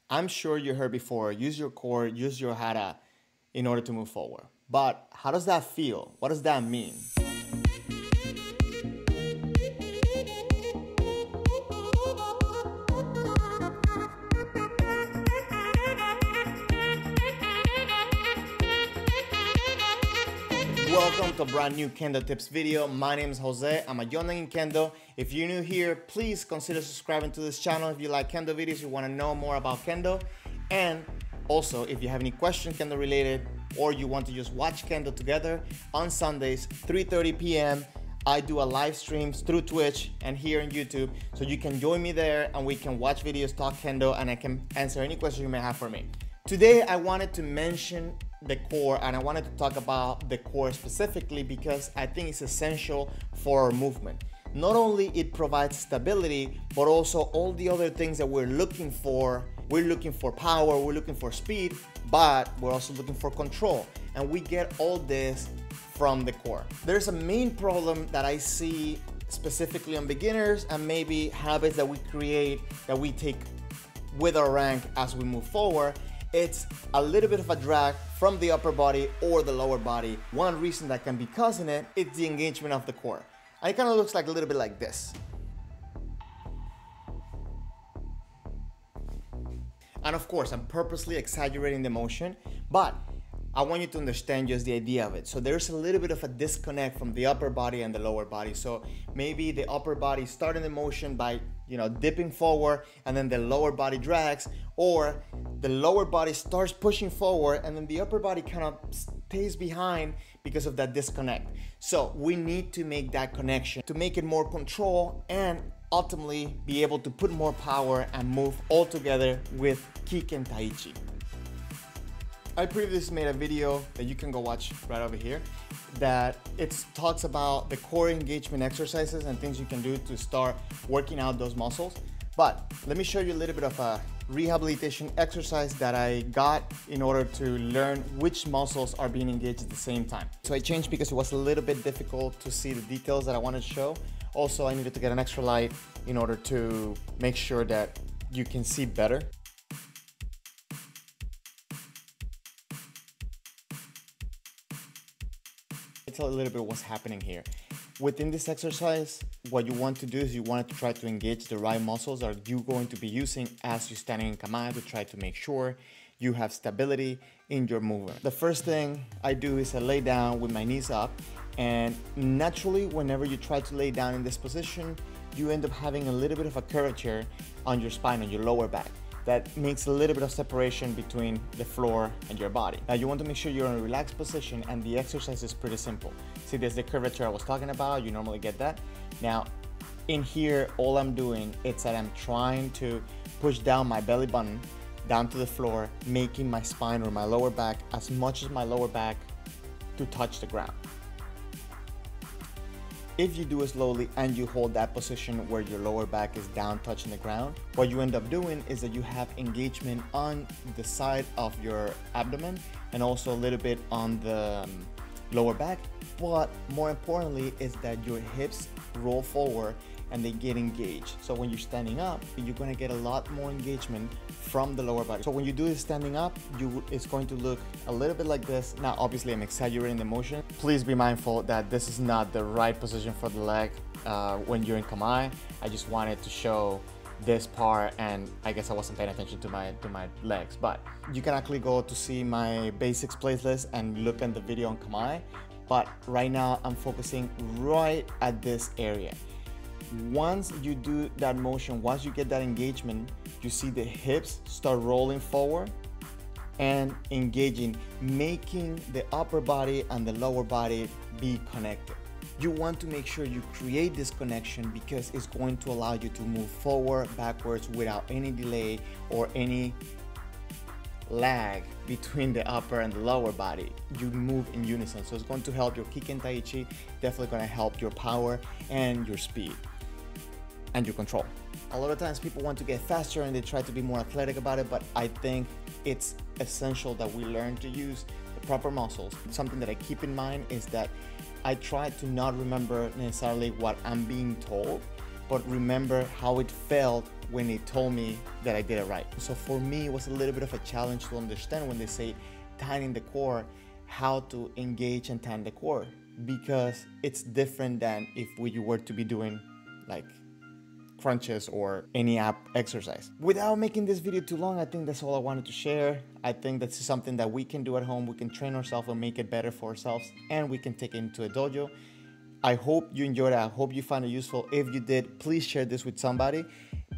I'm sure you heard before, use your core, use your hara in order to move forward. But how does that feel? What does that mean? Welcome to a brand new Kendo Tips video. My name is Jose. I'm a Yondan in Kendo. If you're new here, please consider subscribing to this channel if you like Kendo videos, you want to know more about Kendo. And also, if you have any questions Kendo related, or you want to just watch Kendo together, on Sundays, 3:30 p.m., I do a live streams through Twitch and here on YouTube. So you can join me there and we can watch videos, talk Kendo, and I can answer any questions you may have for me. Today, I wanted to mention the core, and I wanted to talk about the core specifically because I think it's essential for our movement. Not only it provides stability, but also all the other things that we're looking for. We're looking for power, we're looking for speed, but we're also looking for control. And we get all this from the core. There's a main problem that I see specifically on beginners and maybe habits that we create that we take with our rank as we move forward. It's a little bit of a drag from the upper body or the lower body. One reason that can be causing it is the engagement of the core. And it kind of looks like a little bit like this. And of course, I'm purposely exaggerating the motion, but I want you to understand just the idea of it. So there's a little bit of a disconnect from the upper body and the lower body. So maybe the upper body starting the motion by, dipping forward, and then the lower body drags, or the lower body starts pushing forward and then the upper body kind of stays behind because of that disconnect. So we need to make that connection to make it more control and ultimately be able to put more power and move all together with kick and tai chi. I previously made a video that you can go watch right over here that it talks about the core engagement exercises and things you can do to start working out those muscles. But let me show you a little bit of a rehabilitation exercise that I got in order to learn which muscles are being engaged at the same time. So I changed because it was a little bit difficult to see the details that I wanted to show. Also, I needed to get an extra light in order to make sure that you can see better. Tell a little bit what's happening here. Within this exercise, what you want to do is you want to try to engage the right muscles that you're going to be using as you're standing in kamae to try to make sure you have stability in your movement. The first thing I do is I lay down with my knees up, and naturally whenever you try to lay down in this position, you end up having a little bit of a curvature on your spine, on your lower back. That makes a little bit of separation between the floor and your body. Now you want to make sure you're in a relaxed position, and the exercise is pretty simple. See, there's the curvature I was talking about, you normally get that. Now, in here, all I'm doing is that I'm trying to push down my belly button down to the floor, making my spine or my lower back as much as my lower back to touch the ground. If you do it slowly and you hold that position where your lower back is down touching the ground, what you end up doing is that you have engagement on the side of your abdomen and also a little bit on the lower back. But more importantly is that your hips roll forward and they get engaged. So when you're standing up, you're going to get a lot more engagement from the lower body. So when you do this standing up, it's going to look a little bit like this. Now, obviously, I'm exaggerating the motion. Please be mindful that this is not the right position for the leg when you're in kamae. I just wanted to show this part, and I guess I wasn't paying attention to my legs. But you can actually go to see my basics playlist and look at the video on kamae. But right now, I'm focusing right at this area. Once you do that motion, once you get that engagement, you see the hips start rolling forward and engaging, making the upper body and the lower body be connected. You want to make sure you create this connection because it's going to allow you to move forward, backwards without any delay or any lag between the upper and the lower body. You move in unison. So it's going to help your kick and tai chi, definitely going to help your power and your speed and your control. A lot of times people want to get faster and they try to be more athletic about it, but I think it's essential that we learn to use the proper muscles. Something that I keep in mind is that I try to not remember necessarily what I'm being told, but remember how it felt when they told me that I did it right. So for me, it was a little bit of a challenge to understand when they say tightening the core, how to engage and tighten the core, because it's different than if we were to be doing like crunches or any app exercise. Without making this video too long, I think that's all I wanted to share. I think that's something that we can do at home. We can train ourselves and make it better for ourselves, and we can take it into a dojo. I hope you enjoyed it. I hope you found it useful. If you did, please share this with somebody.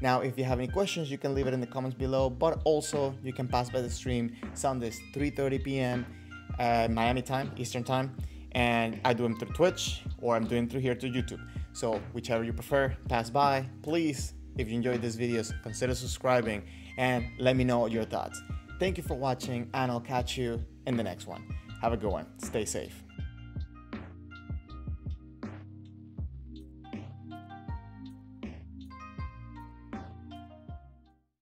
Now, if you have any questions, you can leave it in the comments below, but also you can pass by the stream. Sundays, 3:30 p.m. Miami time, Eastern time, and I do them through Twitch, or I'm doing through here to YouTube. So whichever you prefer, pass by. Please, if you enjoyed these videos, consider subscribing and let me know your thoughts. Thank you for watching, and I'll catch you in the next one. Have a good one. Stay safe.